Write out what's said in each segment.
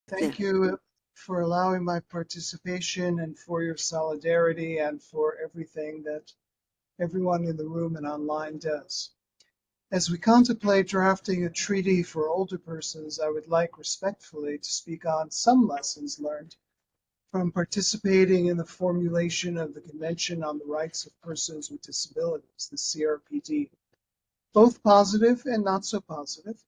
Thank you for allowing my participation and for your solidarity and for everything that everyone in the room and online does. As we contemplate drafting a treaty for older persons, I would like respectfully to speak on some lessons learned from participating in the formulation of the Convention on the Rights of Persons with Disabilities, the CRPD, both positive and not so positive,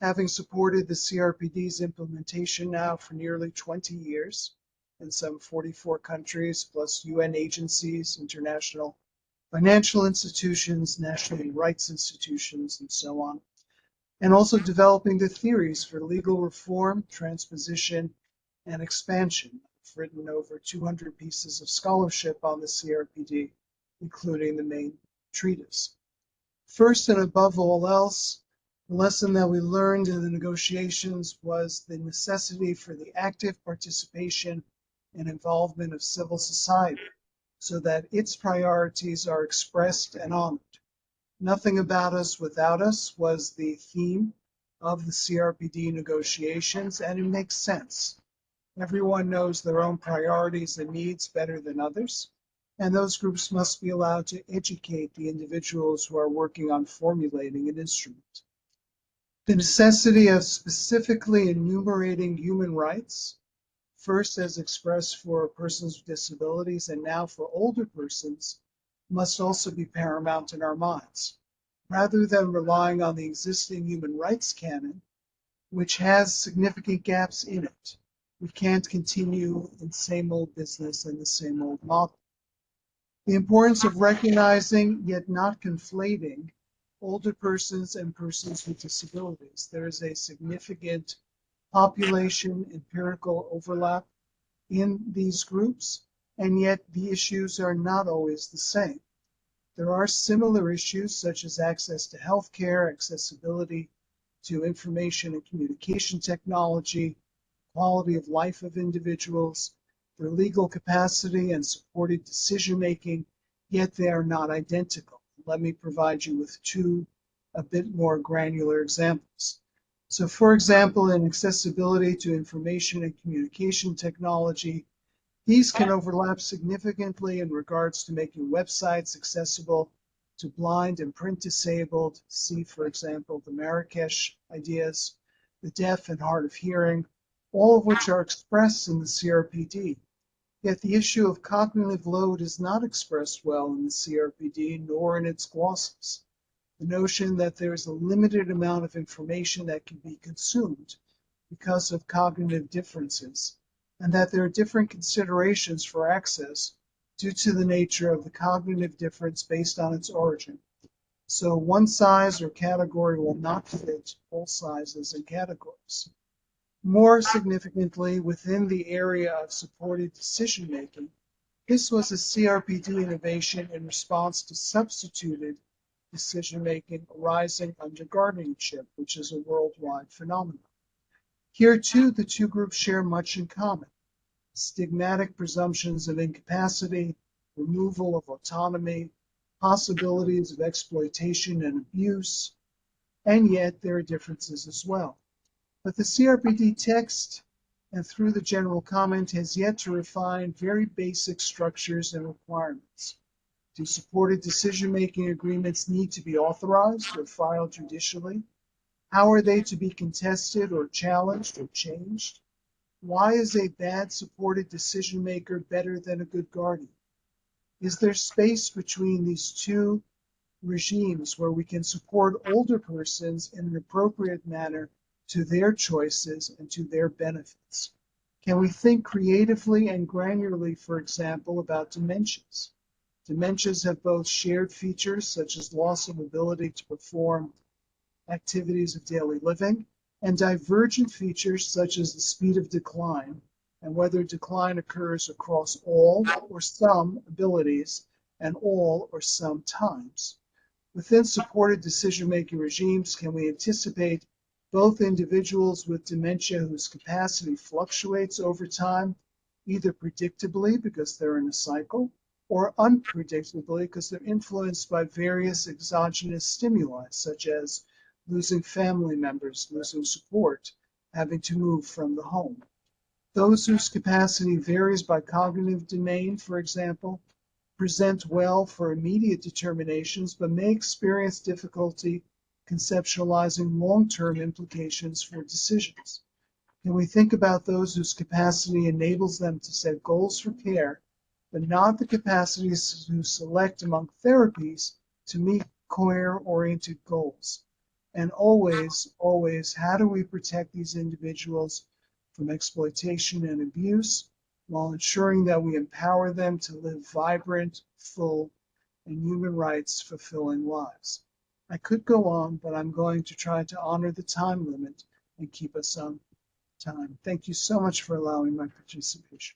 having supported the CRPD's implementation now for nearly 20 years in some 44 countries, plus UN agencies, international financial institutions, national human rights institutions, and so on, and also developing the theories for legal reform, transposition, and expansion. I've written over 200 pieces of scholarship on the CRPD, including the main treatise. First and above all else, the lesson that we learned in the negotiations was the necessity for the active participation and involvement of civil society so that its priorities are expressed and honored. Nothing about us without us was the theme of the CRPD negotiations, and it makes sense. Everyone knows their own priorities and needs better than others, and those groups must be allowed to educate the individuals who are working on formulating an instrument. The necessity of specifically enumerating human rights, first as expressed for persons with disabilities and now for older persons, must also be paramount in our minds. Rather than relying on the existing human rights canon, which has significant gaps in it, we can't continue in the same old business and the same old model. The importance of recognizing, yet not conflating, older persons and persons with disabilities. There is a significant population empirical overlap in these groups, and yet the issues are not always the same. There are similar issues such as access to healthcare, accessibility to information and communication technology, quality of life of individuals, their legal capacity and supported decision-making, yet they are not identical. Let me provide you with two a bit more granular examples. So for example, in accessibility to information and communication technology, these can overlap significantly in regards to making websites accessible to blind and print disabled. See, for example, the Marrakesh ideas, the deaf and hard of hearing, all of which are expressed in the CRPD. Yet the issue of cognitive load is not expressed well in the CRPD, nor in its glosses. The notion that there is a limited amount of information that can be consumed because of cognitive differences, and that there are different considerations for access due to the nature of the cognitive difference based on its origin. So one size or category will not fit all sizes and categories. More significantly, within the area of supported decision-making, this was a CRPD innovation in response to substituted decision-making arising under guardianship, which is a worldwide phenomenon. Here, too, the two groups share much in common: stigmatic presumptions of incapacity, removal of autonomy, possibilities of exploitation and abuse, and yet there are differences as well. But the CRPD text, and through the general comment, has yet to refine very basic structures and requirements. Do supported decision-making agreements need to be authorized or filed judicially? How are they to be contested or challenged or changed? Why is a bad supported decision maker better than a good guardian? Is there space between these two regimes where we can support older persons in an appropriate manner to their choices and to their benefits? Can we think creatively and granularly, for example, about dementias? Dementias have both shared features, such as loss of ability to perform activities of daily living, and divergent features such as the speed of decline and whether decline occurs across all or some abilities and all or some times. Within supported decision-making regimes, can we anticipate both individuals with dementia whose capacity fluctuates over time, either predictably because they're in a cycle, or unpredictably because they're influenced by various exogenous stimuli, such as losing family members, losing support, having to move from the home? Those whose capacity varies by cognitive domain, for example, present well for immediate determinations, but may experience difficulty conceptualizing long-term implications for decisions. Can we think about those whose capacity enables them to set goals for care, but not the capacity to select among therapies to meet care-oriented goals? And always, always, how do we protect these individuals from exploitation and abuse while ensuring that we empower them to live vibrant, full, and human rights fulfilling lives? I could go on, but I'm going to try to honor the time limit and keep us on time. Thank you so much for allowing my participation.